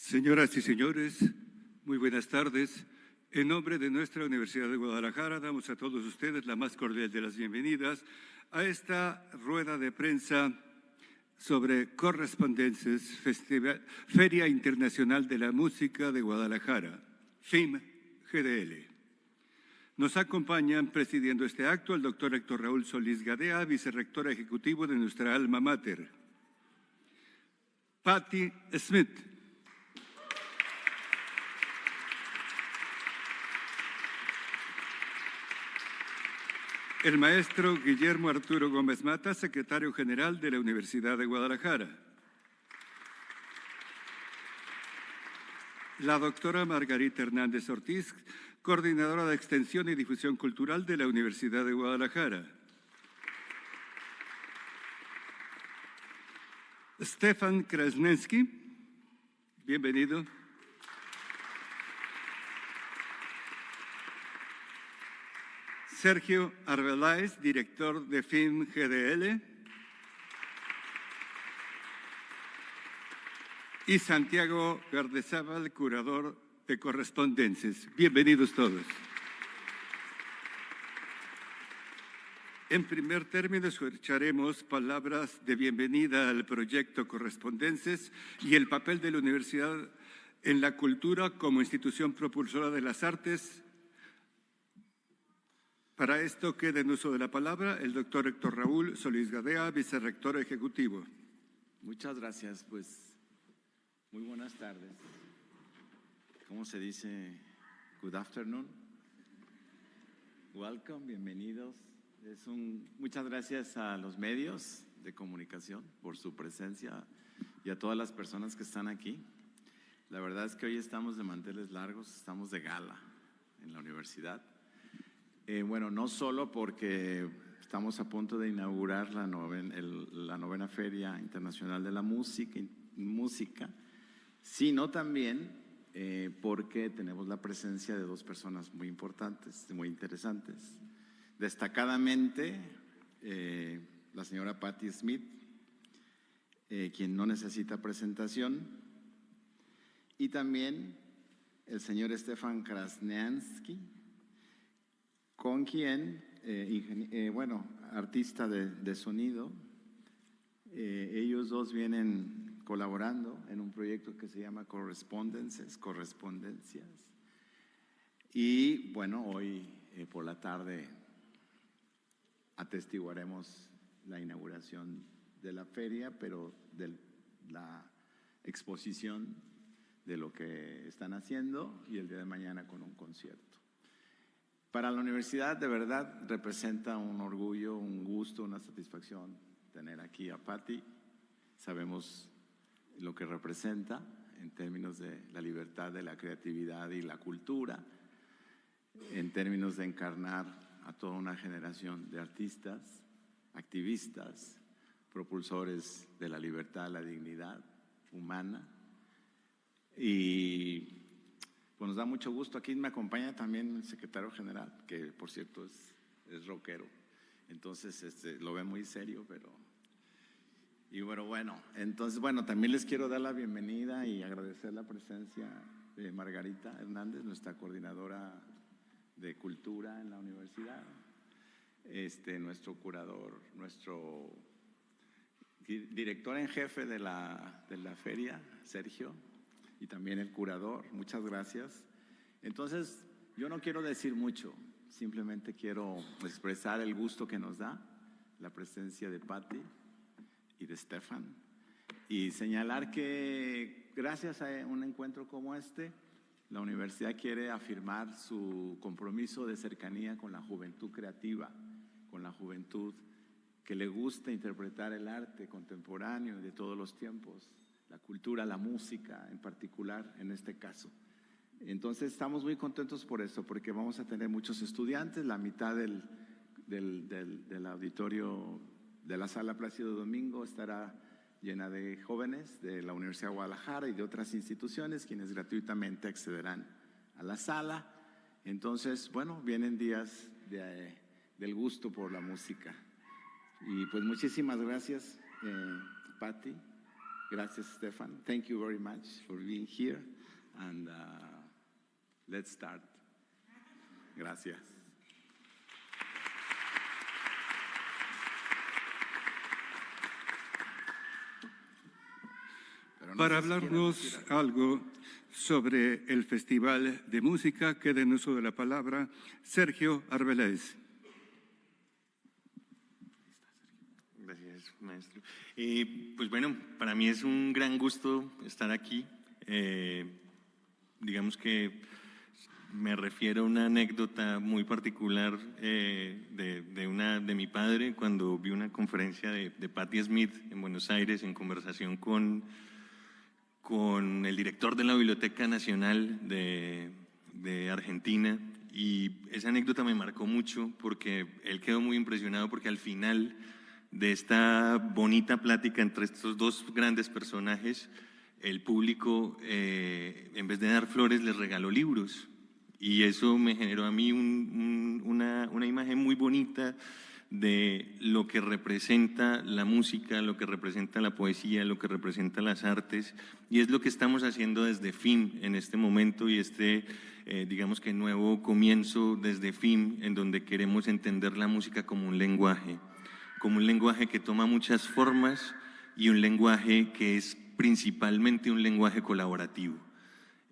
Señoras y señores, muy buenas tardes. En nombre de nuestra Universidad de Guadalajara, damos a todos ustedes la más cordial de las bienvenidas a esta rueda de prensa sobre Correspondences, Feria Internacional de la Música de Guadalajara, FIM GDL. Nos acompañan presidiendo este acto el doctor Héctor Raúl Solís Gadea, vicerrector ejecutivo de nuestra alma mater. Patti Smith. El maestro Guillermo Arturo Gómez Mata, secretario general de la Universidad de Guadalajara. La doctora Margarita Hernández Ortiz, coordinadora de Extensión y Difusión Cultural de la Universidad de Guadalajara. Stefan Krasnensky, bienvenido. Sergio Arbeláez, director de FIM GDL. Y Santiago Gardezábal, curador de Correspondences. Bienvenidos todos. En primer término, escucharemos palabras de bienvenida al proyecto Correspondences y el papel de la universidad en la cultura como institución propulsora de las artes. Para esto queda en uso de la palabra el doctor Héctor Raúl Solís Gadea, vicerrector ejecutivo. Muchas gracias, pues muy buenas tardes. ¿Cómo se dice? Good afternoon. Welcome, bienvenidos. Muchas gracias a los medios de comunicación por su presencia y a todas las personas que están aquí. La verdad es que hoy estamos de manteles largos, estamos de gala en la universidad. Bueno, no solo porque estamos a punto de inaugurar la novena Feria Internacional de la Música, sino también porque tenemos la presencia de dos personas muy importantes, muy interesantes. Destacadamente, la señora Patti Smith, quien no necesita presentación, y también el señor Stefan Krasnensky, con quien, artista de sonido, ellos dos vienen colaborando en un proyecto que se llama Correspondences, Correspondencias. Y bueno, hoy por la tarde atestiguaremos la inauguración de la feria, pero de la exposición de lo que están haciendo y el día de mañana con un concierto. Para la universidad, de verdad, representa un orgullo, un gusto, una satisfacción tener aquí a Patti. Sabemos lo que representa en términos de la libertad de la creatividad y la cultura, en términos de encarnar a toda una generación de artistas, activistas, propulsores de la libertad, la dignidad humana. Y pues nos da mucho gusto. Aquí me acompaña también el secretario general, que por cierto es rockero. Entonces lo ve muy serio, pero… Y entonces también les quiero dar la bienvenida y agradecer la presencia de Margarita Hernández, nuestra coordinadora de cultura en la universidad, nuestro curador, nuestro director en jefe de la feria, Sergio, y también el curador. Muchas gracias. Entonces, yo no quiero decir mucho, simplemente quiero expresar el gusto que nos da la presencia de Patti y de Stefan y señalar que gracias a un encuentro como este, la universidad quiere afirmar su compromiso de cercanía con la juventud creativa, con la juventud que le gusta interpretar el arte contemporáneo de todos los tiempos, la cultura, la música en particular en este caso. Entonces estamos muy contentos por eso, porque vamos a tener muchos estudiantes. La mitad del auditorio de la Sala Plácido Domingo estará llena de jóvenes de la Universidad de Guadalajara y de otras instituciones, quienes gratuitamente accederán a la sala. Entonces, vienen días del gusto por la música. Y pues muchísimas gracias, Patti. Gracias, Stefan. Thank you very much for being here. And let's start. Gracias. Para hablarnos algo sobre el Festival de Música, queda en uso de la palabra Sergio Arbeláez. Gracias, maestro. Pues bueno, para mí es un gran gusto estar aquí. Digamos que me refiero a una anécdota muy particular de mi padre cuando vi una conferencia de Patti Smith en Buenos Aires en conversación con el director de la Biblioteca Nacional de Argentina, y esa anécdota me marcó mucho porque él quedó muy impresionado porque al final de esta bonita plática entre estos dos grandes personajes, el público, en vez de dar flores, les regaló libros. Y eso me generó a mí una imagen muy bonita de lo que representa la música, lo que representa la poesía, lo que representa las artes. Y es lo que estamos haciendo desde FIM en este momento, y digamos que nuevo comienzo desde FIM, en donde queremos entender la música como un lenguaje que toma muchas formas y un lenguaje que es principalmente un lenguaje colaborativo.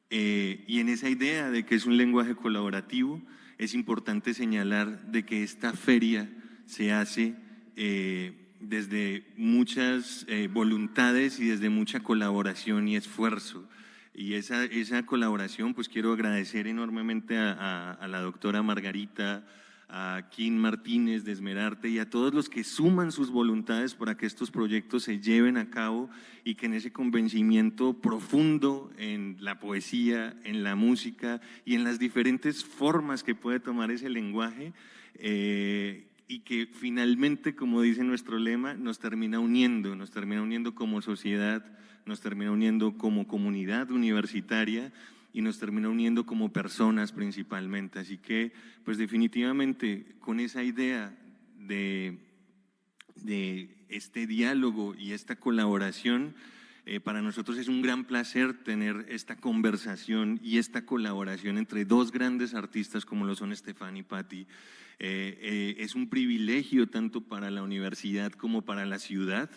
Y en esa idea de que es un lenguaje colaborativo, es importante señalar de que esta feria se hace desde muchas voluntades y desde mucha colaboración y esfuerzo. Y esa colaboración, pues quiero agradecer enormemente a la doctora Margarita, a Kim Martínez de Esmerarte y a todos los que suman sus voluntades para que estos proyectos se lleven a cabo, y que en ese convencimiento profundo en la poesía, en la música y en las diferentes formas que puede tomar ese lenguaje, y que finalmente, como dice nuestro lema, nos termina uniendo como sociedad, nos termina uniendo como comunidad universitaria y nos termina uniendo como personas principalmente. Así que, pues definitivamente, con esa idea de este diálogo y esta colaboración, para nosotros es un gran placer tener esta conversación y esta colaboración entre dos grandes artistas como lo son Stefan y Patti. Es un privilegio tanto para la universidad como para la ciudad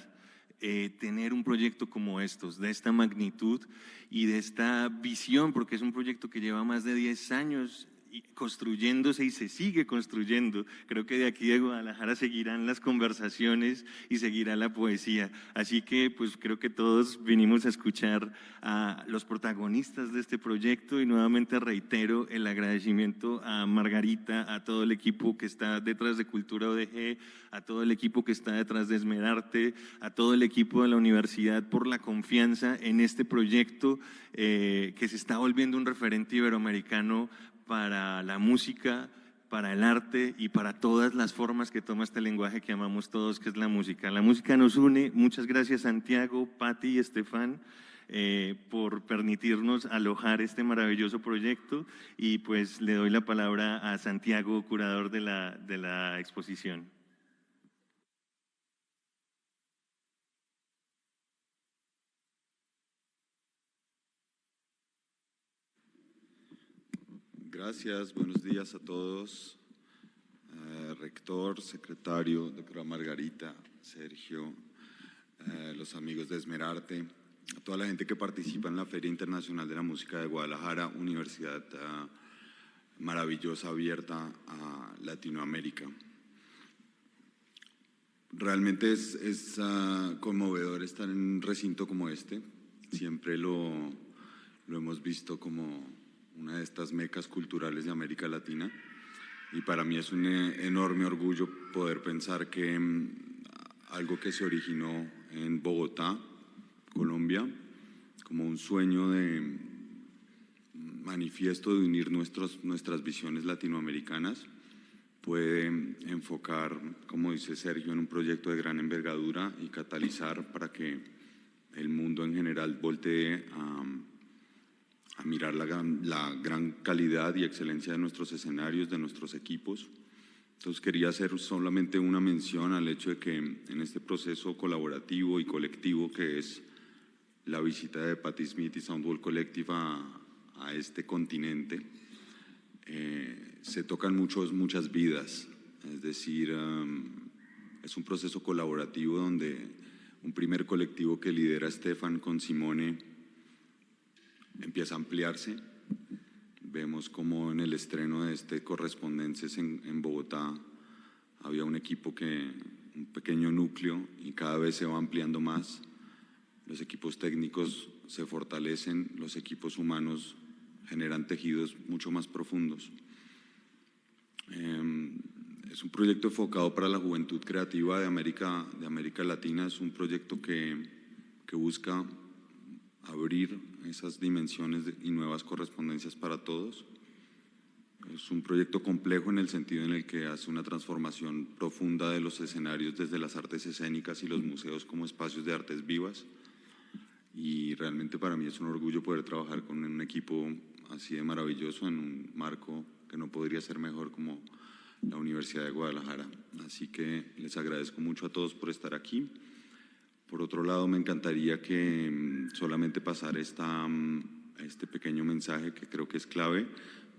tener un proyecto como estos, de esta magnitud y de esta visión, porque es un proyecto que lleva más de 10 años construyéndose y se sigue construyendo. Creo que de aquí de Guadalajara seguirán las conversaciones y seguirá la poesía. Así que pues creo que todos vinimos a escuchar a los protagonistas de este proyecto, y nuevamente reitero el agradecimiento a Margarita, a todo el equipo que está detrás de Cultura ODG, a todo el equipo que está detrás de Esmerarte, a todo el equipo de la universidad por la confianza en este proyecto que se está volviendo un referente iberoamericano para la música, para el arte y para todas las formas que toma este lenguaje que amamos todos, que es la música. La música nos une. Muchas gracias, Santiago, Patti y Estefan, por permitirnos alojar este maravilloso proyecto, y pues le doy la palabra a Santiago, curador de la exposición. Gracias, buenos días a todos, rector, secretario, doctora Margarita, Sergio, los amigos de Esmerarte, a toda la gente que participa en la Feria Internacional de la Música de Guadalajara, universidad maravillosa, abierta a Latinoamérica. Realmente es conmovedor estar en un recinto como este. Siempre lo hemos visto como una de estas mecas culturales de América Latina, y para mí es un enorme orgullo poder pensar que algo que se originó en Bogotá, Colombia, como un sueño de manifiesto de unir nuestras visiones latinoamericanas, puede enfocar, como dice Sergio, en un proyecto de gran envergadura y catalizar para que el mundo en general voltee a mirar la gran calidad y excelencia de nuestros escenarios, de nuestros equipos. Entonces quería hacer solamente una mención al hecho de que en este proceso colaborativo y colectivo que es la visita de Patti Smith y Soundwalk Collective a este continente. Se tocan muchas vidas, es decir, es un proceso colaborativo donde un primer colectivo que lidera Stefan con Simone empieza a ampliarse. Vemos como en el estreno de este Correspondences en Bogotá había un equipo un pequeño núcleo, y cada vez se va ampliando más. Los equipos técnicos se fortalecen, los equipos humanos generan tejidos mucho más profundos. Es un proyecto enfocado para la juventud creativa de América Latina. Es un proyecto que busca abrir esas dimensiones y nuevas correspondencias para todos. Es un proyecto complejo en el sentido en el que hace una transformación profunda de los escenarios desde las artes escénicas y los museos como espacios de artes vivas. Y realmente para mí es un orgullo poder trabajar con un equipo así de maravilloso en un marco que no podría ser mejor como la Universidad de Guadalajara. Así que les agradezco mucho a todos por estar aquí. Por otro lado, me encantaría que solamente pasar este pequeño mensaje que creo que es clave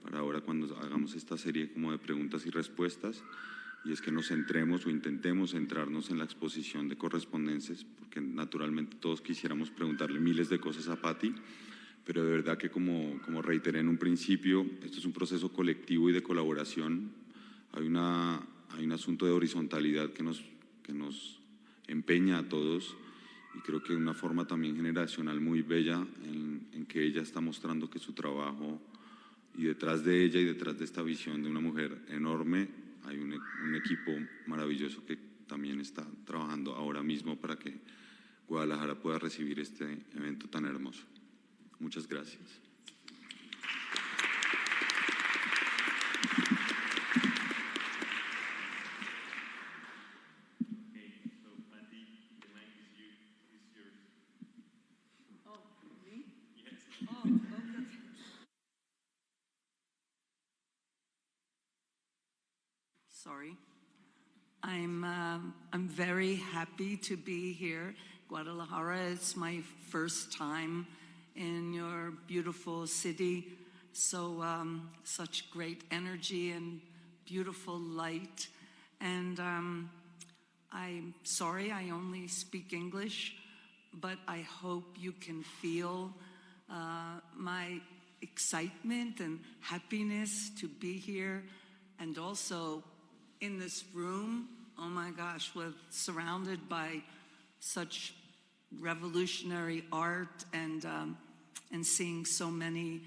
para ahora cuando hagamos esta serie como de preguntas y respuestas, y es que nos centremos o intentemos centrarnos en la exposición de Correspondences, porque naturalmente todos quisiéramos preguntarle miles de cosas a Patti, pero de verdad que como reiteré en un principio, esto es un proceso colectivo y de colaboración. Hay un asunto de horizontalidad que nos empeña a todos, y creo que de una forma también generacional muy bella en que ella está mostrando que su trabajo, y detrás de ella y detrás de esta visión de una mujer enorme, hay un equipo maravilloso que también está trabajando ahora mismo para que Guadalajara pueda recibir este evento tan hermoso. Muchas gracias. Sorry. I'm very happy to be here. Guadalajara, it's my first time in your beautiful city. So such great energy and beautiful light. And I'm sorry I only speak English, but I hope you can feel my excitement and happiness to be here, and also in this room, oh my gosh, surrounded by such revolutionary art, and seeing so many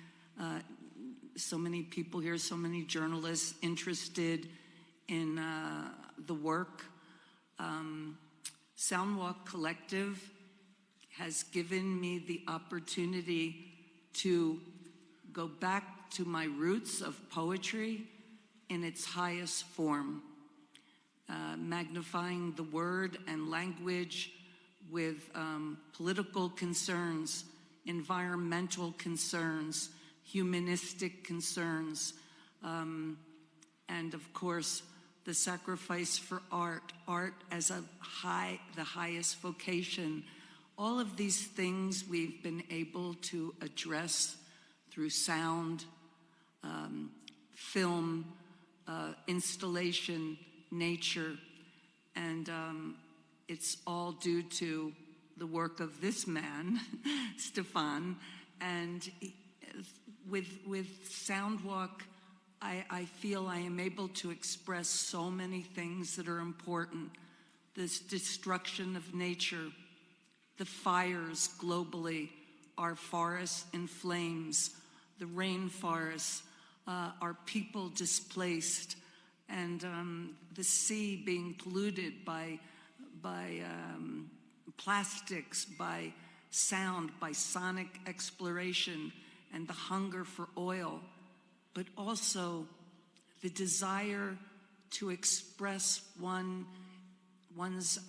people here, so many journalists interested in the work. Soundwalk Collective has given me the opportunity to go back to my roots of poetry in its highest form, magnifying the word and language with political concerns, environmental concerns, humanistic concerns, and of course, the sacrifice for art as the highest vocation. All of these things we've been able to address through sound, film, installation, nature, and it's all due to the work of this man, Stefan. And with Soundwalk, I feel I am able to express so many things that are important. This destruction of nature, the fires globally, our forests in flames, the rainforests, our people displaced, and the sea being polluted by plastics, by sound, by sonic exploration, and the hunger for oil, but also the desire to express one's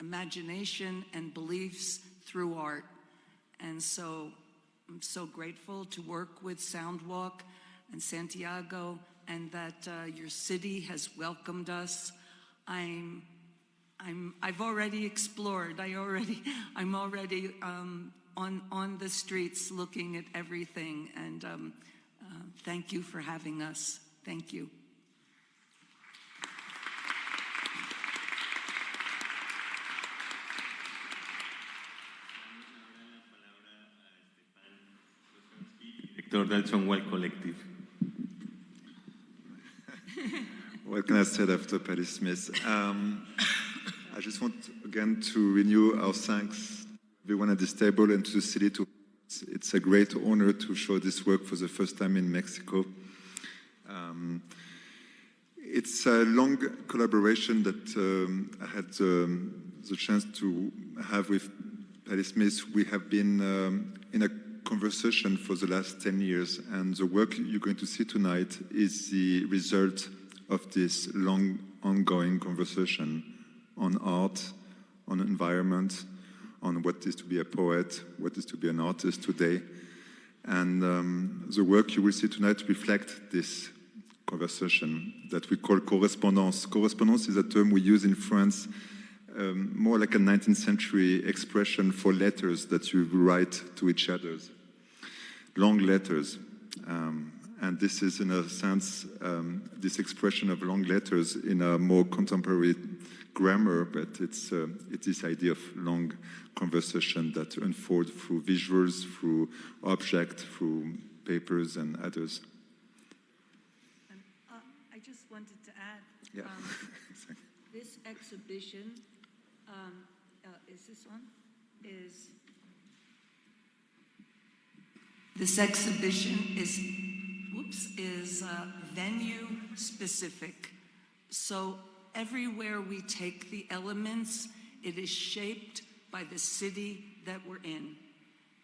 imagination and beliefs through art. And so I'm so grateful to work with Soundwalk and Santiago, and that your city has welcomed us. I'm I've already explored. I'm already on the streets looking at everything. And thank you for having us. Thank you. Director del Soundwalk Collective. What can I say after Patti Smith? I just want again to renew our thanks to everyone at this table and to the city. It's a great honor to show this work for the first time in Mexico. It's a long collaboration that I had the chance to have with Patti Smith. We have been in a conversation for the last 10 years, and the work you're going to see tonight is the result of this long, ongoing conversation on art, on environment, on what is to be a poet, what is to be an artist today. And the work you will see tonight reflect this conversation that we call correspondence. Correspondence is a term we use in France, more like a 19th century expression for letters that you write to each other. Long letters. And this is, in a sense, this expression of long letters in a more contemporary grammar, but it's this idea of long conversation that unfold through visuals, through objects, through papers and others. And, I just wanted to add, this exhibition, is this one? This exhibition is venue specific. So everywhere we take the elements, it is shaped by the city that we're in.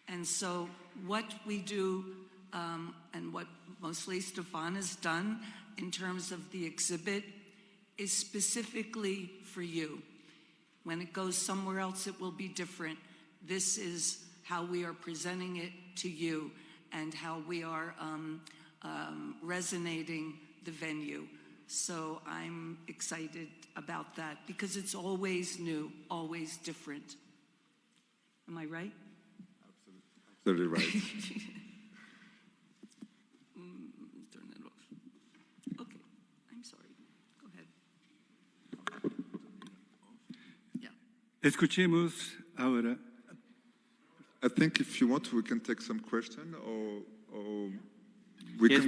And so what we do, and what mostly Stefan has done in terms of the exhibit, is specifically for you. When it goes somewhere else, it will be different. This is how we are presenting it to you and how we are resonating the venue. So I'm excited about that because it's always new, always different. Am I right? Absolutely right. Turn it off. Okay, I'm sorry. Go ahead. Yeah. Escuchemos ahora. I think if you want, we can take some question, or Yes,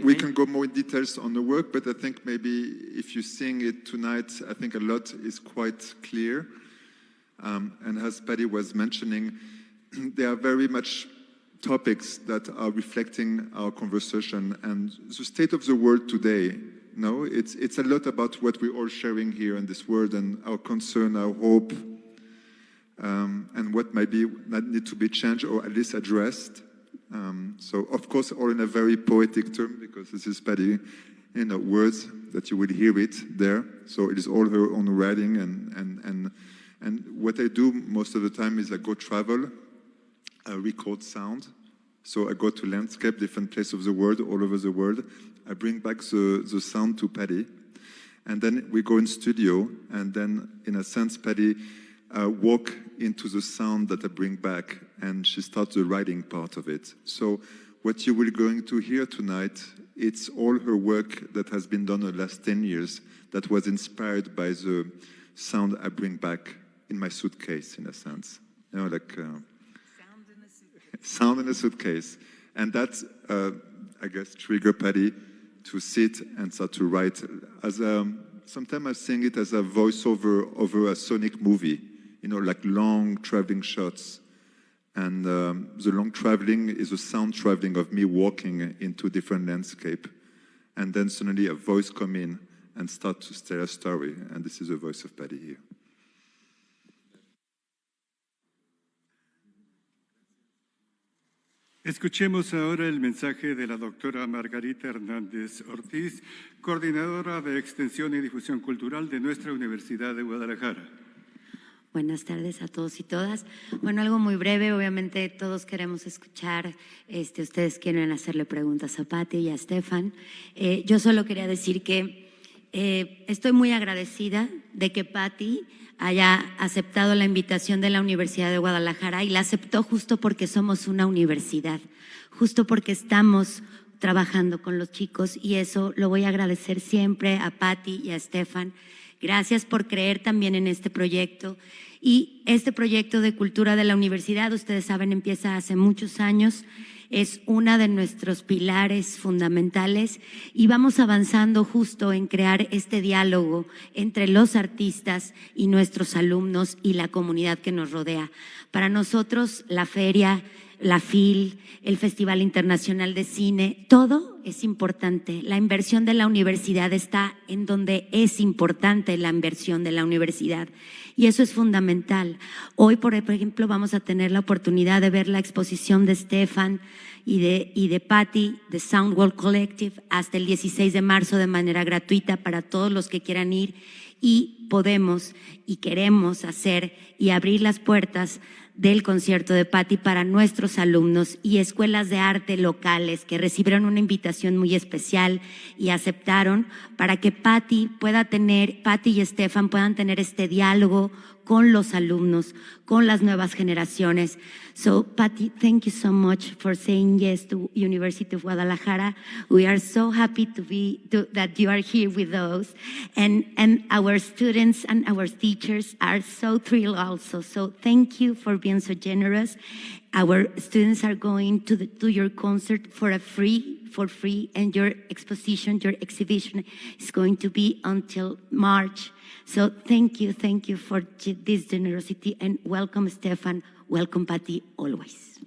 we can go more in details on the work. But I think maybe if you're seeing it tonight, I think a lot is quite clear. And as Patti was mentioning, there are very much topics that are reflecting our conversation and the state of the world today. No, it's a lot about what we're all sharing here in this world and our concern, our hope, and what might need to be changed or at least addressed. So, of course, all in a very poetic term, because this is Patti, words that you will hear it there. So it is all her own writing, and what I do most of the time is I go travel, I record sound. So I go to landscape, different places of the world, all over the world. I bring back the sound to Patti, and then we go in studio, and then, in a sense, Patti walk into the sound that I bring back, and she starts the writing part of it. So what you will going to hear tonight, it's all her work that has been done the last 10 years that was inspired by the sound I bring back in my suitcase, in a sense. Like sound in a suitcase. And that, I guess, trigger Patti to sit and start to write. Sometimes I sing it as a voiceover over a sonic movie, like long traveling shots. And the long traveling is a sound traveling of me walking into different landscape. And then suddenly a voice come in and start to tell a story. And this is the voice of Patti here. Escuchemos ahora el mensaje de la doctora Margarita Hernández Ortiz, coordinadora de Extensión y Difusión Cultural de nuestra Universidad de Guadalajara. Buenas tardes a todos y todas. Bueno, algo muy breve, obviamente todos queremos escuchar, ustedes quieren hacerle preguntas a Patti y a Stefan. Yo solo quería decir que Estoy muy agradecida de que Patti haya aceptado la invitación de la Universidad de Guadalajara y la aceptó justo porque somos una universidad, justo porque estamos trabajando con los chicos y eso lo voy a agradecer siempre a Patti y a Stefan. Gracias por creer también en este proyecto. Y este proyecto de cultura de la universidad, ustedes saben, empieza hace muchos años, es una de nuestros pilares fundamentales y vamos avanzando justo en crear este diálogo entre los artistas y nuestros alumnos y la comunidad que nos rodea. Para nosotros, la feria, la FIL, el Festival Internacional de Cine, todo es importante. La inversión de la universidad está en donde es importante la inversión de la universidad y eso es fundamental. Hoy, por ejemplo, vamos a tener la oportunidad de ver la exposición de Stefan y de Patti, de Soundwalk Collective, hasta el 16 de marzo de manera gratuita para todos los que quieran ir y podemos y queremos hacer y abrir las puertas del concierto de Patti para nuestros alumnos y escuelas de arte locales que recibieron una invitación muy especial y aceptaron para que Patti y Stefan puedan tener este diálogo con los alumnos, con las nuevas generaciones. So, Patti, thank you so much for saying yes to University of Guadalajara. We are so happy that you are here with us, and our students and our teachers are so thrilled also. So, thank you for being so generous. Our students are going to your concert for free, and your exhibition is going to be until March. So thank you for this generosity, and welcome, Stefan. Welcome, Patti, always.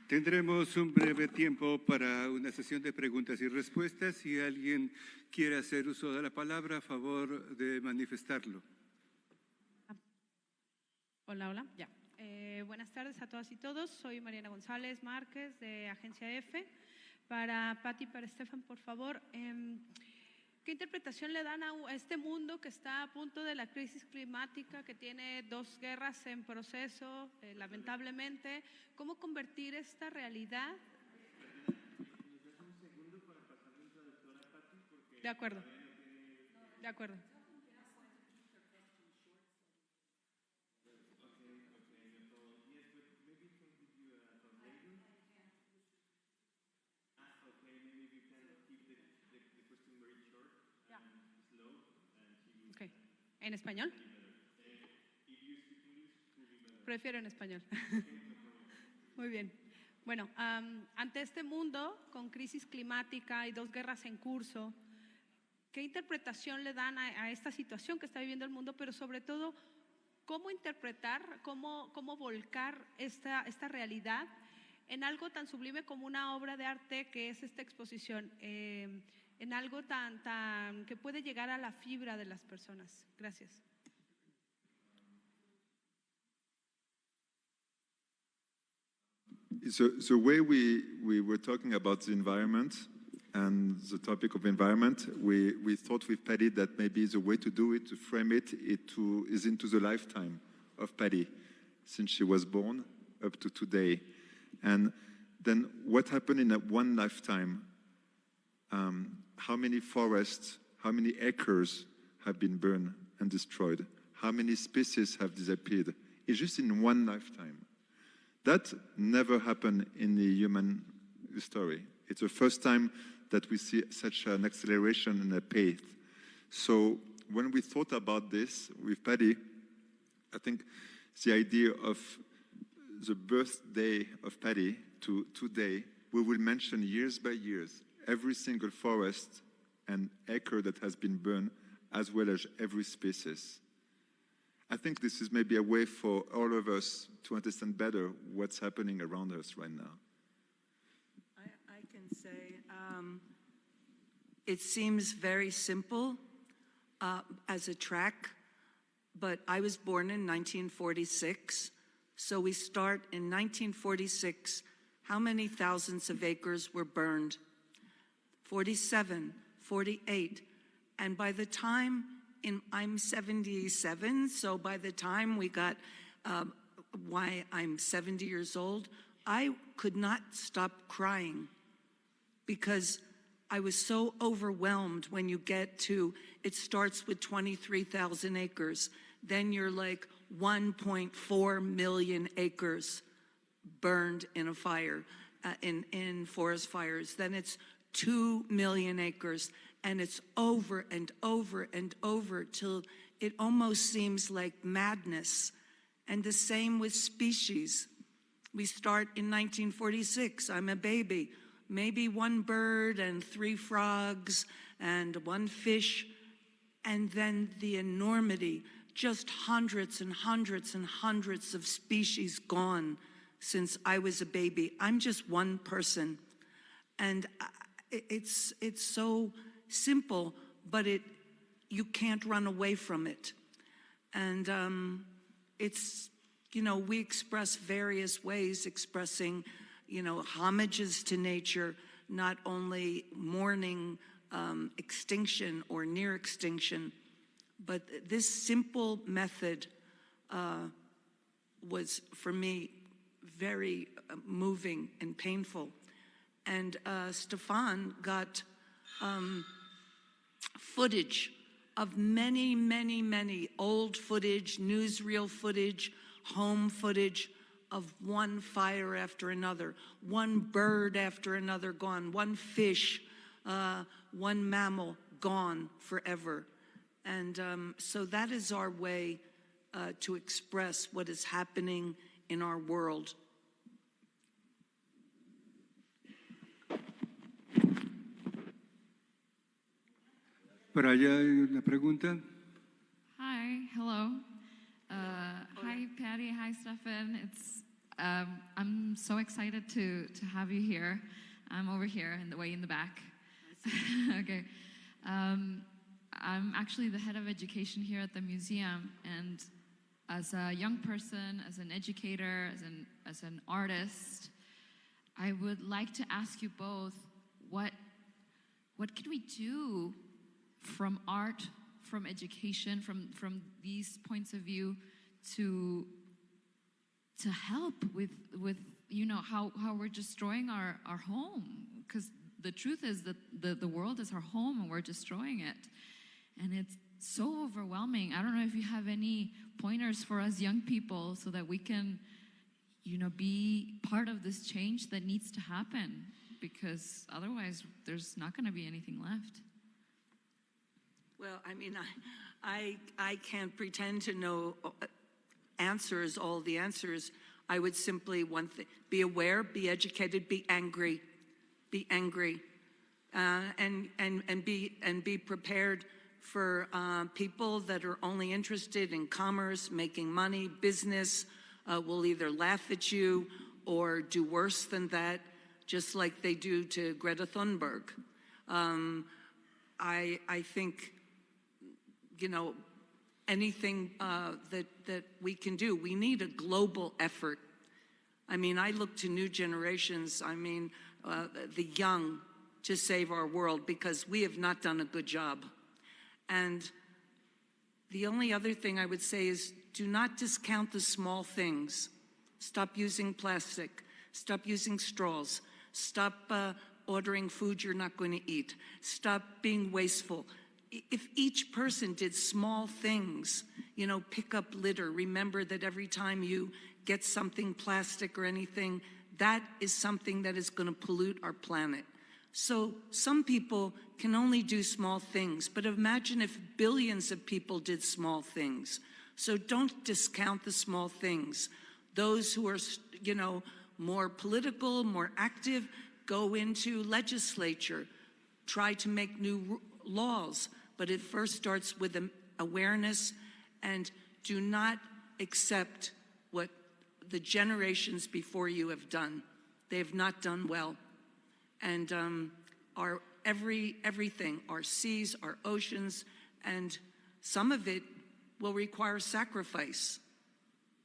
Tendremos un breve tiempo para una sesión de preguntas y respuestas. Si alguien quiere hacer uso de la palabra, a favor de manifestarlo. Hola, ya. Buenas tardes a todas y todos. Soy Mariana González Márquez de Agencia F. Para Patti y para Stefan, por favor, ¿qué interpretación le dan a este mundo que está a punto de la crisis climática, que tiene 2 guerras en proceso, lamentablemente? ¿Cómo convertir esta realidad? De acuerdo. ¿En español? Prefiero en español. Muy bien. Bueno, ante este mundo con crisis climática y 2 guerras en curso, ¿qué interpretación le dan a esta situación que está viviendo el mundo? Pero sobre todo, ¿cómo interpretar, cómo volcar esta realidad en algo tan sublime como una obra de arte que es esta exposición? En algo tan que puede llegar a la fibra de las personas. Gracias. So the way we were talking about the environment and the topic of environment, we thought with Patti that maybe the way to do it, to frame it, is into the lifetime of Patti, since she was born up to today. And then what happened in that one lifetime? How many forests, how many acres have been burned and destroyed? How many species have disappeared? It's just in one lifetime. That never happened in the human history. It's the first time that we see such an acceleration in the pace. So when we thought about this with Patti, I think the idea of the birthday of Patti to today, we will mention years by years every single forest and acre that has been burned, as well as every species. I think this is maybe a way for all of us to understand better what's happening around us right now. I can say it seems very simple as a track, but I was born in 1946, so we start in 1946. How many thousands of acres were burned? 47, 48, and by the time I'm 77, so by the time we got why I'm 70 years old, I could not stop crying because I was so overwhelmed when you get to, it starts with 23,000 acres, then you're like 1.4 million acres burned in a fire, in forest fires. Then it's 2 million acres, and it's over and over and over till it almost seems like madness. And the same with species. We start in 1946, I'm a baby, maybe one bird and 3 frogs and 1 fish, and then the enormity, just hundreds and hundreds and hundreds of species gone since I was a baby. I'm just one person. And it's so simple, but you can't run away from it. And it's, you know, we express various ways expressing, you know, homages to nature, not only mourning extinction or near extinction, but this simple method was, for me, very moving and painful. And Stefan got footage of many, many, many old footage, newsreel footage, home footage of one fire after another, one bird after another gone, one fish, one mammal gone forever. And so that is our way to express what is happening in our world. Por allá hay una pregunta. Hi, hello. Hi, Patti. Hi, Stefan. I'm so excited to have you here. I'm over here way in the back. Okay. I'm actually the head of education here at the museum, and as a young person, as an educator, as an artist, I would like to ask you both, what can we do from art, from education, from these points of view to help with you know how we're destroying our home? Because the truth is that the world is our home and we're destroying it, and it's so overwhelming. I don't know if you have any pointers for us young people so that we can, you know, be part of this change that needs to happen, because otherwise there's not going to be anything left. Well, I mean, I can't pretend to know answers, all the answers. I would simply be aware, be educated, be angry, and be prepared for people that are only interested in commerce, making money, business, will either laugh at you or do worse than that, just like they do to Greta Thunberg. I think, you know, anything that we can do. We need a global effort. I mean, I look to new generations, I mean, the young, to save our world, because we have not done a good job. And the only other thing I would say is, do not discount the small things. Stop using plastic. Stop using straws. Stop ordering food you're not going to eat. Stop being wasteful. If each person did small things, you know, pick up litter, remember that every time you get something plastic or anything, that is something that is going to pollute our planet. So some people can only do small things, but imagine if billions of people did small things. So don't discount the small things. Those who are, you know, more political, more active, go into legislature, try to make new laws. But it first starts with awareness, and do not accept what the generations before you have done. They have not done well. And our everything, our seas, our oceans, and some of it will require sacrifice.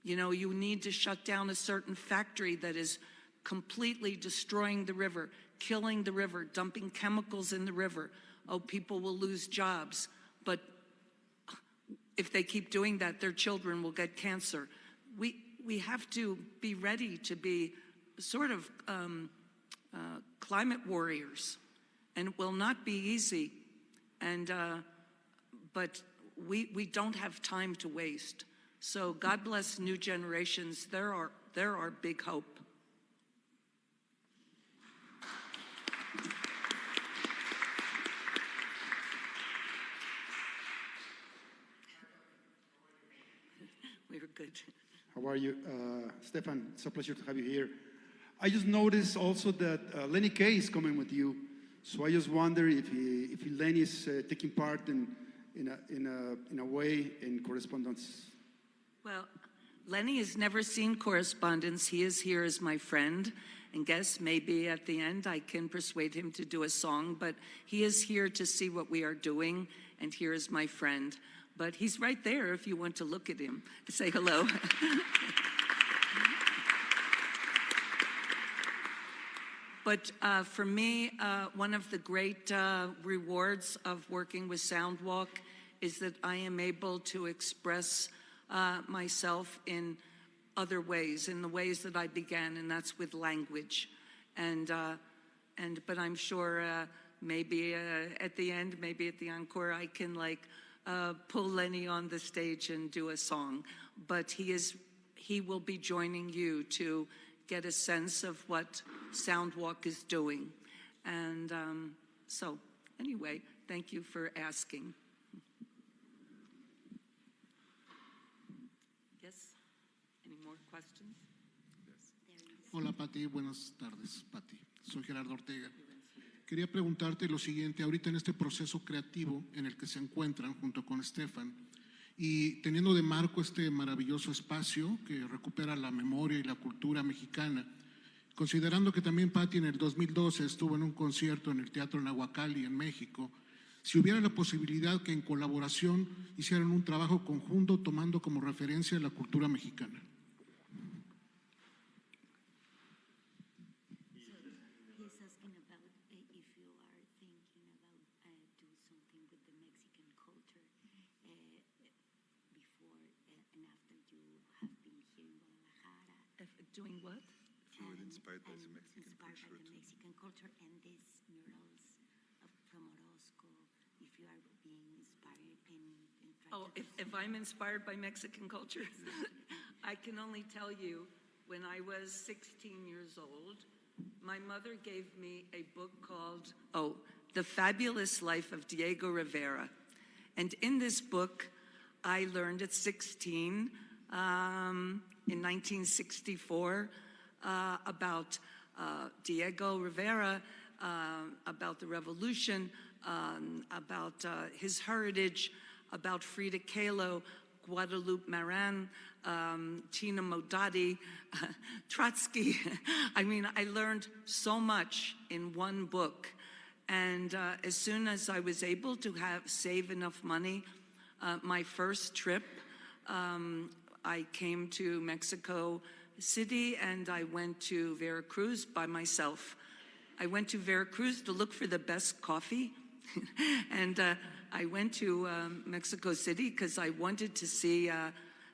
You know, you need to shut down a certain factory that is completely destroying the river, killing the river, dumping chemicals in the river. Oh, people will lose jobs, but if they keep doing that, their children will get cancer. we have to be ready to be sort of climate warriors, and it will not be easy. And but we don't have time to waste. So God bless new generations. They're our big hope. We were good. How are you? Stefan, it's a pleasure to have you here. I just noticed also that Lenny Kay is coming with you. So I just wonder if Lenny is taking part in a way in Correspondence. Well, Lenny has never seen Correspondence. He is here as my friend. And guess maybe at the end I can persuade him to do a song. But he is here to see what we are doing. And here is my friend. But he's right there if you want to look at him. Say hello. But for me, one of the great rewards of working with Soundwalk is that I am able to express myself in other ways, in the ways that I began, and that's with language. But I'm sure maybe at the end, maybe at the encore, I can pull Lenny on the stage and do a song. But he will be joining you to get a sense of what Soundwalk is doing. And so anyway, thank you for asking. Yes? Any more questions? Hola Patti, buenas tardes Patti. Soy Gerardo Ortega. Quería preguntarte lo siguiente, ahorita en este proceso creativo en el que se encuentran junto con Stefan y teniendo de marco este maravilloso espacio que recupera la memoria y la cultura mexicana, considerando que también Patti en el 2012 estuvo en un concierto en el Teatro Nahuacalli en México, si hubiera la posibilidad que en colaboración hicieran un trabajo conjunto tomando como referencia la cultura mexicana. Doing what? If you were inspired by the Mexican culture and these murals from Orozco, if you are being inspired if I'm inspired by Mexican culture, I can only tell you, when I was 16 years old, my mother gave me a book called, The Fabulous Life of Diego Rivera. And in this book, I learned at 16, in 1964, about Diego Rivera, about the revolution, about his heritage, about Frida Kahlo, Guadalupe Maran, Tina Modotti, Trotsky. I mean, I learned so much in one book. And as soon as I was able to save enough money, my first trip, I came to Mexico City and I went to Veracruz by myself. I went to Veracruz to look for the best coffee. And I went to Mexico City because I wanted to see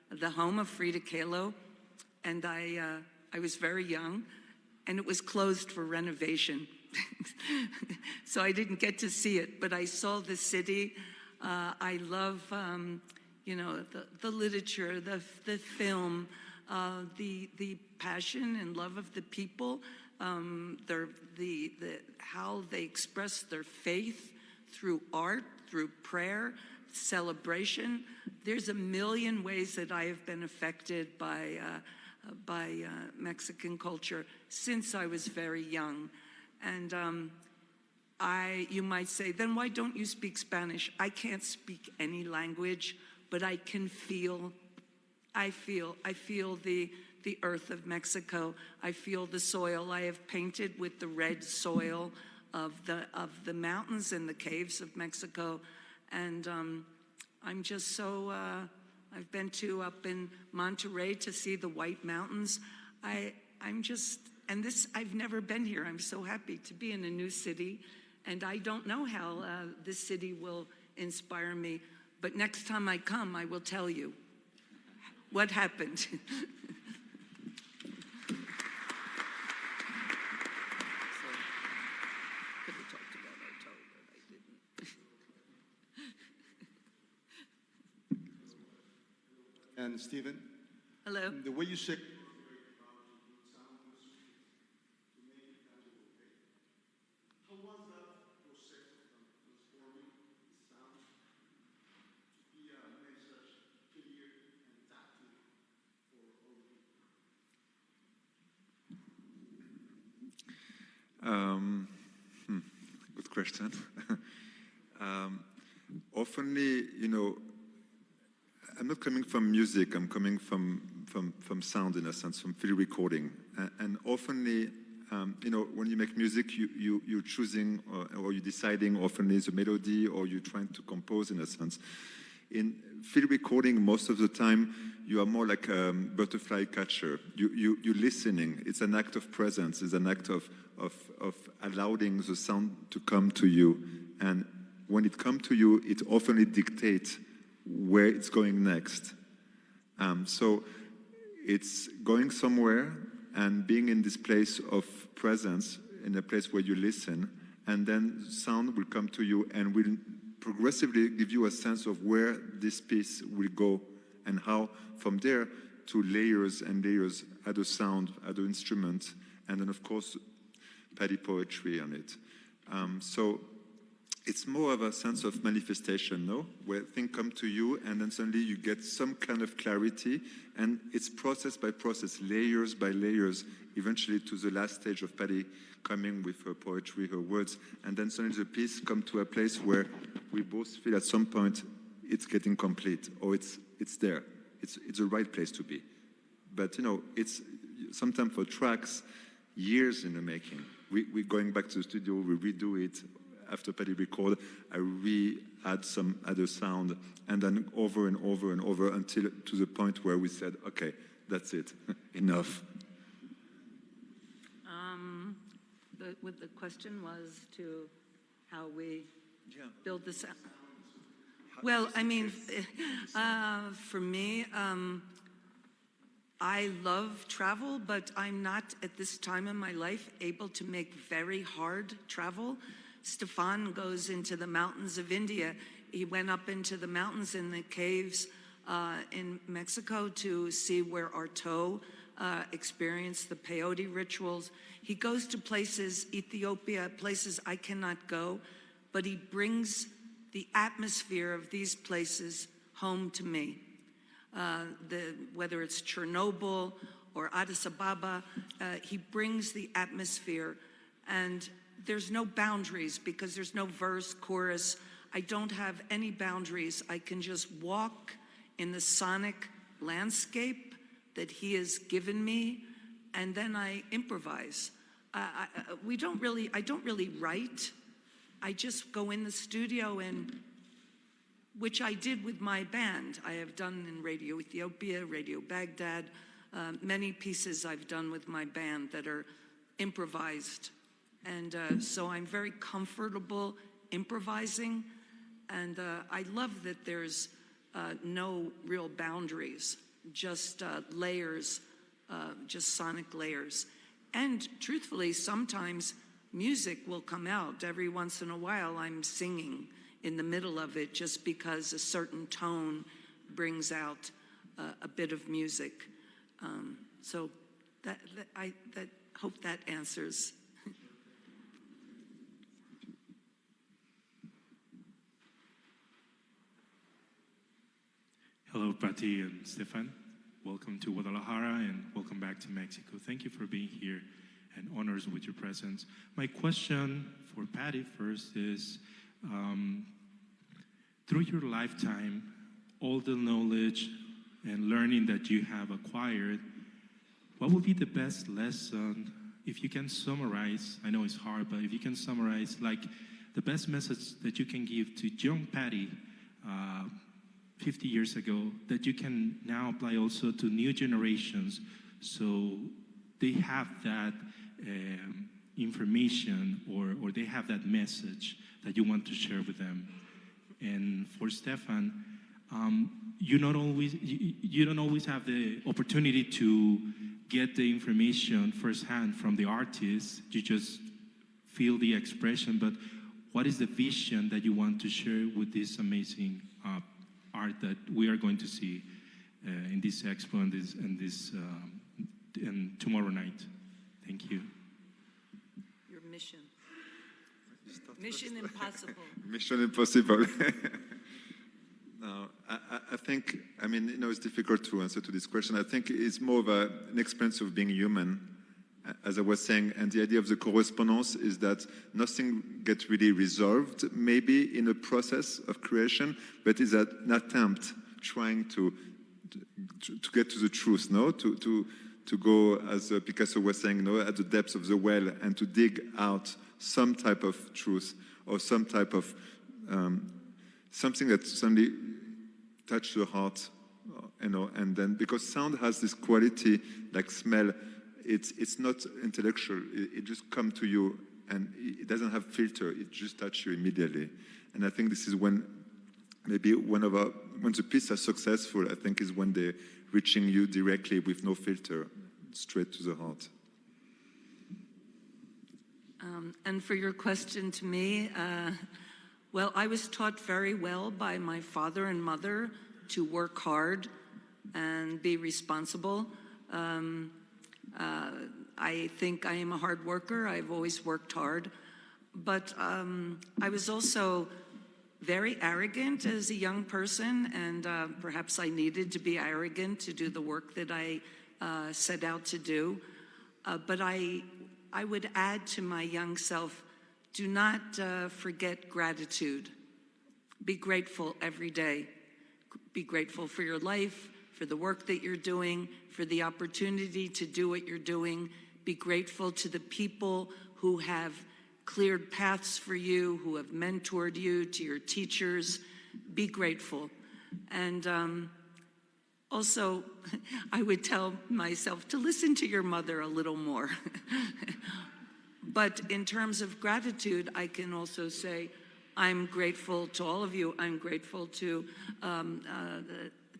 the home of Frida Kahlo. And I was very young and it was closed for renovation. So I didn't get to see it, but I saw the city. I love, the literature, the film, the passion and love of the people, how they express their faith through art, through prayer, celebration. There's a million ways that I have been affected by Mexican culture since I was very young. And you might say, then why don't you speak Spanish? I can't speak any language, but I can feel. I feel the earth of Mexico. I feel the soil. I have painted with the red soil of the mountains and the caves of Mexico. And I'm just so, I've been up in Monterrey to see the White Mountains. I've never been here. I'm so happy to be in a new city. And I don't know how this city will inspire me. But next time I come, I will tell you what happened. and Stephen. Hello. The way you say Good question. Oftenly, you know, I'm not coming from music. I'm coming from sound, in a sense, from field recording. And oftenly, you know, when you make music, you're choosing or you're deciding oftenly the melody, or you're trying to compose, in a sense. In field recording, most of the time, you are more like a butterfly catcher. You're listening. It's an act of presence. It's an act of allowing the sound to come to you. And when it comes to you, it often dictates where it's going next. So it's going somewhere and being in this place of presence, in a place where you listen, and then sound will come to you and will progressively give you a sense of where this piece will go and how from there to layers and layers, other sound, other instruments, and then of course Patti poetry on it. So it's more of a sense of manifestation, no? Where things come to you and then suddenly you get some kind of clarity, and it's process by process, layers by layers, eventually to the last stage of Patti coming with her poetry, her words, and then suddenly the piece comes to a place where we both feel at some point it's getting complete, or it's there. It's the right place to be. But you know, it's sometimes for tracks, years in the making. We're going back to the studio, we redo it. After Patti record, I re-add some other sound, and then over and over and over until to the point where we said, okay, that's it, enough. The question was to how we build this out. Well, I mean, for me, I love travel, but I'm not at this time in my life able to make very hard travel. Stefan goes into the mountains of India. He went up into the mountains in the caves in Mexico to see where Artaud experienced the peyote rituals. He goes to places, Ethiopia, places I cannot go, but he brings the atmosphere of these places home to me. Whether it's Chernobyl or Addis Ababa, he brings the atmosphere, and there's no boundaries because there's no verse, chorus. I don't have any boundaries. I can just walk in the sonic landscape that he has given me, and then I improvise. I don't really write. I just go in the studio, and which I did with my band. I have done in Radio Ethiopia, Radio Baghdad, many pieces I've done with my band that are improvised. And so I'm very comfortable improvising, and I love that there's no real boundaries, just layers, just sonic layers. And truthfully, sometimes music will come out. Every once in a while, I'm singing in the middle of it just because a certain tone brings out a bit of music. So I hope that answers. Hello, Patti and Stefan. Welcome to Guadalajara and welcome back to Mexico. Thank you for being here and honors with your presence. My question for Patti first is, through your lifetime, all the knowledge and learning that you have acquired, what would be the best lesson, if you can summarize, I know it's hard, but if you can summarize like the best message that you can give to young Patti 50 years ago that you can now apply also to new generations so they have that information or they have that message that you want to share with them. And for Stefan, you don't always have the opportunity to get the information firsthand from the artist. You just feel the expression, but what is the vision that you want to share with this amazing art that we are going to see? in this expo and and tomorrow night. Thank you. Your mission. Mission impossible. Mission impossible. No, I think, I mean, you know, it's difficult to answer to this question. I think it's more of an experience of being human, as I was saying, and the idea of the correspondence is that nothing gets really resolved, maybe in a process of creation, but is an attempt trying to get to the truth, no? To go, as Picasso was saying, no, at the depths of the well and to dig out some type of truth or some type of something that suddenly touched the heart, you know, and then because sound has this quality like smell, it's not intellectual, it just comes to you and it doesn't have filter, it just touches you immediately. And I think this is when maybe when the pieces are successful, I think is when they're reaching you directly with no filter, straight to the heart. And for your question to me, well, I was taught very well by my father and mother to work hard and be responsible. I think I am a hard worker. I've always worked hard. But I was also very arrogant as a young person, and perhaps I needed to be arrogant to do the work that I set out to do. But I would add to my young self, do not forget gratitude. Be grateful every day. Be grateful for your life, for the work that you're doing, for the opportunity to do what you're doing. Be grateful to the people who have cleared paths for you, who have mentored you, to your teachers. Be grateful. And also, I would tell myself to listen to your mother a little more. But in terms of gratitude, I can also say I'm grateful to all of you. I'm grateful to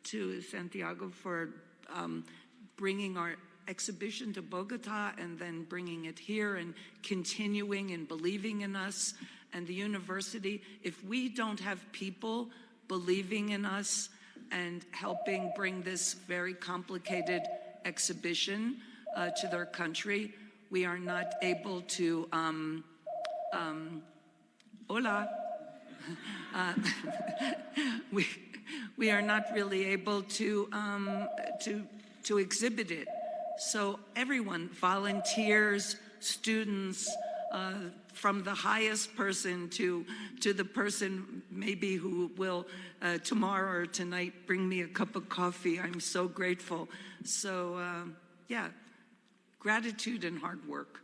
Santiago for bringing our exhibition to Bogota and then bringing it here and continuing and believing in us, and the university. If we don't have people believing in us and helping bring this very complicated exhibition to their country, we are not able to, hola, we are not really able to exhibit it. So everyone, volunteers, students, from the highest person to the person maybe who will tomorrow or tonight bring me a cup of coffee. I'm so grateful. So yeah, gratitude and hard work.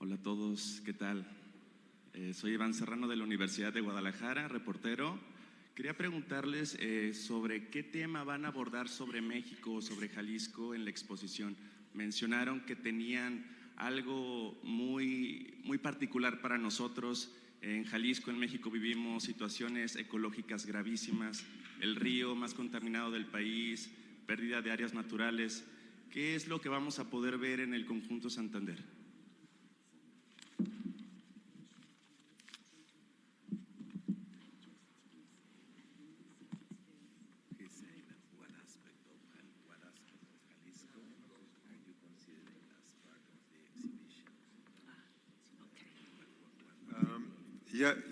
Hola a todos, ¿qué tal? Soy Iván Serrano de la Universidad de Guadalajara, reportero. Quería preguntarles sobre qué tema van a abordar sobre México, sobre Jalisco en la exposición. Mencionaron que tenían algo muy particular para nosotros. En Jalisco, en México, vivimos situaciones ecológicas gravísimas, el río más contaminado del país, pérdida de áreas naturales. ¿Qué es lo que vamos a poder ver en el conjunto Santander?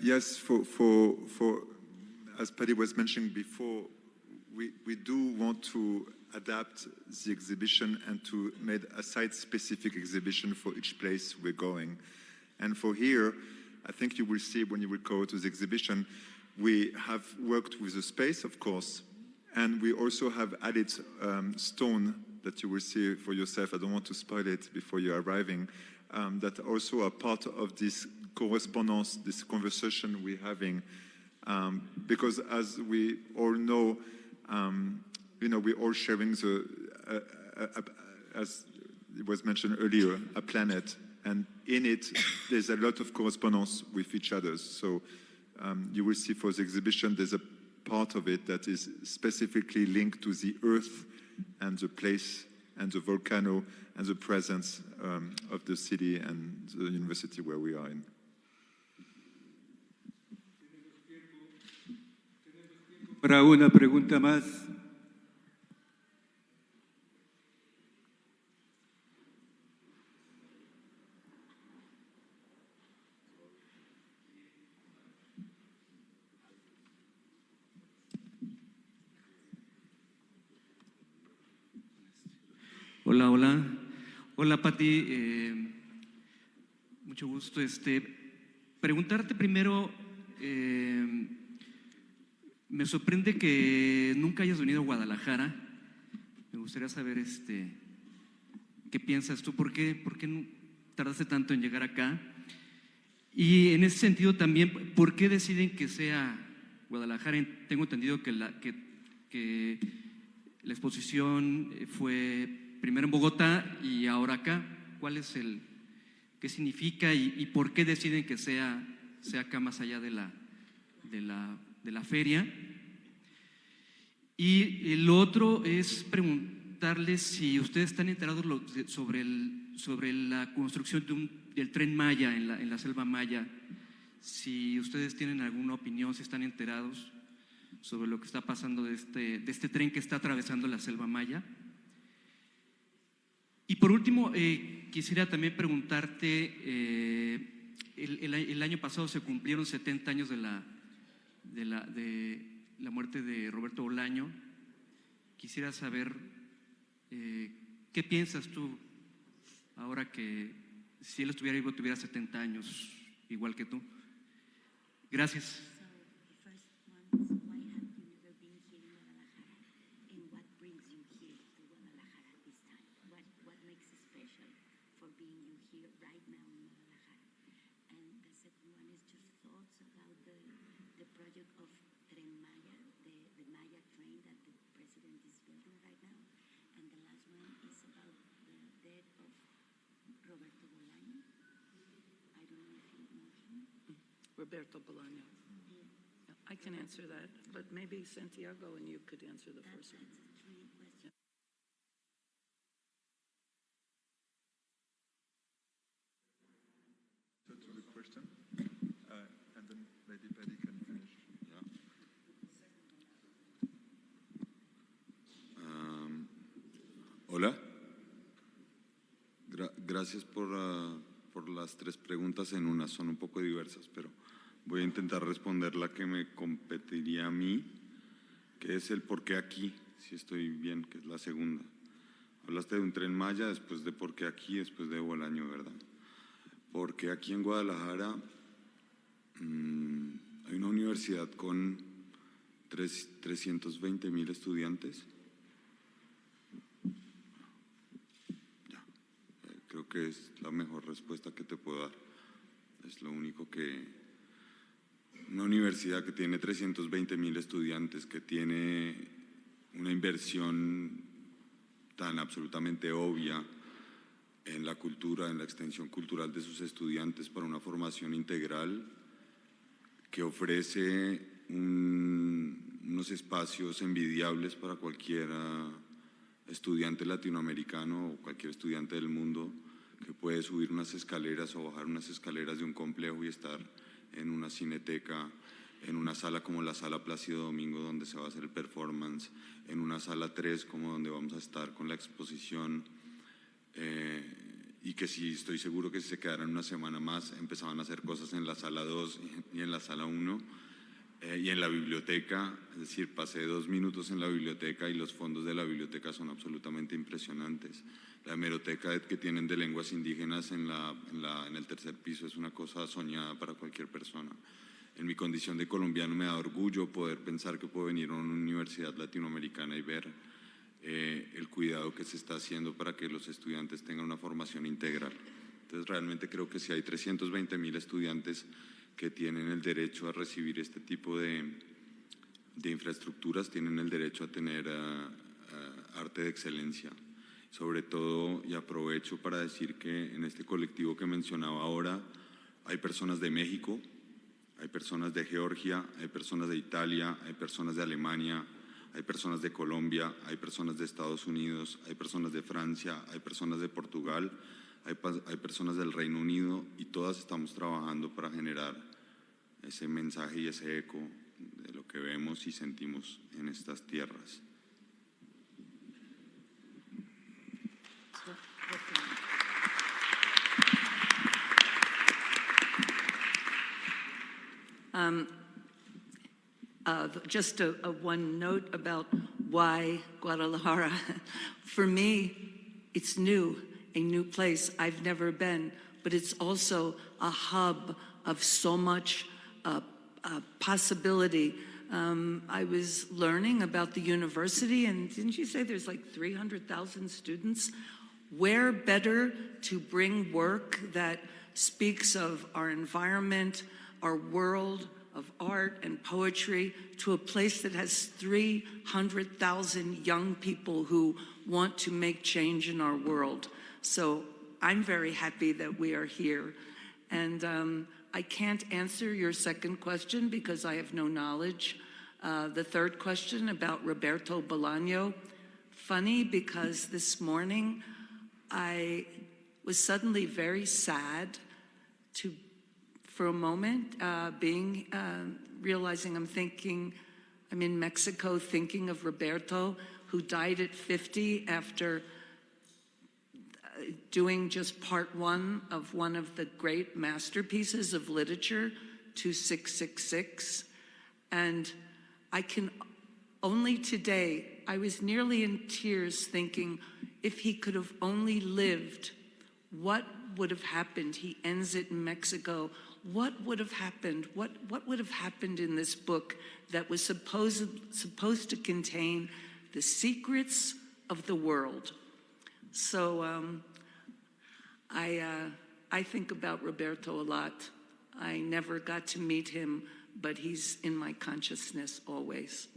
Yes, as Patti was mentioning before, we do want to adapt the exhibition and to make a site-specific exhibition for each place we're going. And for here, I think you will see when you will go to the exhibition, we have worked with the space, of course, and we also have added stone that you will see for yourself. I don't want to spoil it before you're arriving. That also are part of this correspondence, this conversation we're having, because as we all know, we're all sharing as it was mentioned earlier, a planet, and in it there's a lot of correspondence with each other. So you will see for the exhibition there's a part of it that is specifically linked to the earth and the place and the volcano and the presence of the city and the university where we are in. Para una pregunta más. Hola, hola. Hola, Patti. Mucho gusto. Preguntarte primero, me sorprende que nunca hayas venido a Guadalajara. Me gustaría saber qué piensas tú, por qué tardaste tanto en llegar acá. Y en ese sentido también, ¿por qué deciden que sea Guadalajara? Tengo entendido que la exposición fue primero en Bogotá y ahora acá. ¿Qué significa y por qué deciden que sea acá más allá de la feria? Y lo otro es preguntarles si ustedes están enterados sobre la construcción del tren Maya en la selva maya, si ustedes tienen alguna opinión, si están enterados sobre lo que está pasando de este tren que está atravesando la selva maya. Y por último, quisiera también preguntarte, el año pasado se cumplieron 70 años de la muerte de Roberto Bolaño. Quisiera saber qué piensas tú ahora que si él estuviera vivo tuviera 70 años, igual que tú. Gracias. Roberto Bolaño. I can answer that, but maybe Santiago and you could answer the first one. Yeah. To the question, and then maybe Patti can finish. Hola. Gracias por las tres preguntas en una. Son un poco diversas, pero voy a intentar responder la que me competiría a mí, que es el por qué aquí, si estoy bien, que es la segunda. Hablaste de un tren Maya, después de por qué aquí, después de Bolaño, ¿verdad? Porque aquí en Guadalajara hay una universidad con 320,000 estudiantes. Creo que es la mejor respuesta que te puedo dar. Es lo único que… Una universidad que tiene 320,000 estudiantes, que tiene una inversión tan absolutamente obvia en la cultura, en la extensión cultural de sus estudiantes para una formación integral, que ofrece unos espacios envidiables para cualquier estudiante latinoamericano o cualquier estudiante del mundo, que puede subir unas escaleras o bajar unas escaleras de un complejo y estar en una cineteca, en una sala como la Sala Plácido Domingo donde se va a hacer el performance, en una sala 3 como donde vamos a estar con la exposición, y que si estoy seguro que si se quedaran una semana más empezaban a hacer cosas en la sala 2 y en la sala 1, y en la biblioteca. Es decir, pasé 2 minutos en la biblioteca y los fondos de la biblioteca son absolutamente impresionantes. La hemeroteca que tienen de lenguas indígenas en el tercer piso es una cosa soñada para cualquier persona. En mi condición de colombiano me da orgullo poder pensar que puedo venir a una universidad latinoamericana y ver el cuidado que se está haciendo para que los estudiantes tengan una formación integral. Entonces realmente creo que si hay 320,000 estudiantes que tienen el derecho a recibir este tipo de infraestructuras, tienen el derecho a tener arte de excelencia. Sobre todo, y aprovecho para decir que en este colectivo que mencionaba ahora, hay personas de México, Hay personas de Georgia, hay personas de Italia, hay personas de Alemania, hay personas de Colombia, hay personas de Estados Unidos, hay personas de Francia, hay personas de Portugal, hay personas del Reino Unido, y todas estamos trabajando para generar ese mensaje y ese eco de lo que vemos y sentimos en estas tierras. Just a one note about why Guadalajara. For me, it's new, a new place I've never been, but it's also a hub of so much possibility. I was learning about the university, and didn't you say there's like 300,000 students? Where better to bring work that speaks of our environment, our world of art and poetry, to a place that has 300,000 young people who want to make change in our world. So I'm very happy that we are here. And I can't answer your second question because I have no knowledge. The third question about Roberto Bolaño, funny because this morning I was suddenly very sad for a moment, realizing I'm in Mexico thinking of Roberto, who died at 50 after doing just part one of the great masterpieces of literature, 2666. And I can only today, I was nearly in tears thinking, if he could have only lived, what would have happened? He ends it in Mexico. What would have happened? What would have happened in this book that was supposed to contain the secrets of the world? So I think about Roberto a lot. I never got to meet him, but he's in my consciousness always.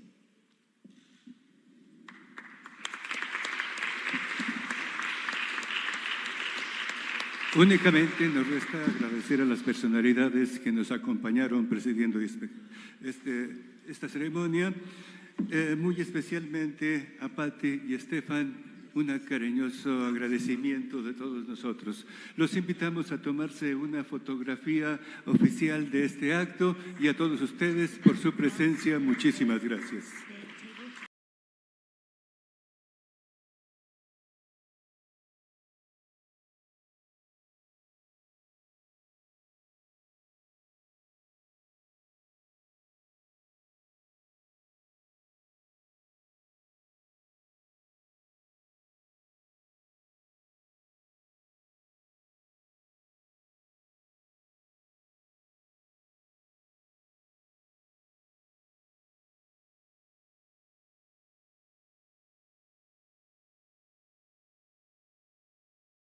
Únicamente nos resta agradecer a las personalidades que nos acompañaron presidiendo esta ceremonia, muy especialmente a Patti y Stefan, un cariñoso agradecimiento de todos nosotros. Los invitamos a tomarse una fotografía oficial de este acto, y a todos ustedes por su presencia, muchísimas gracias.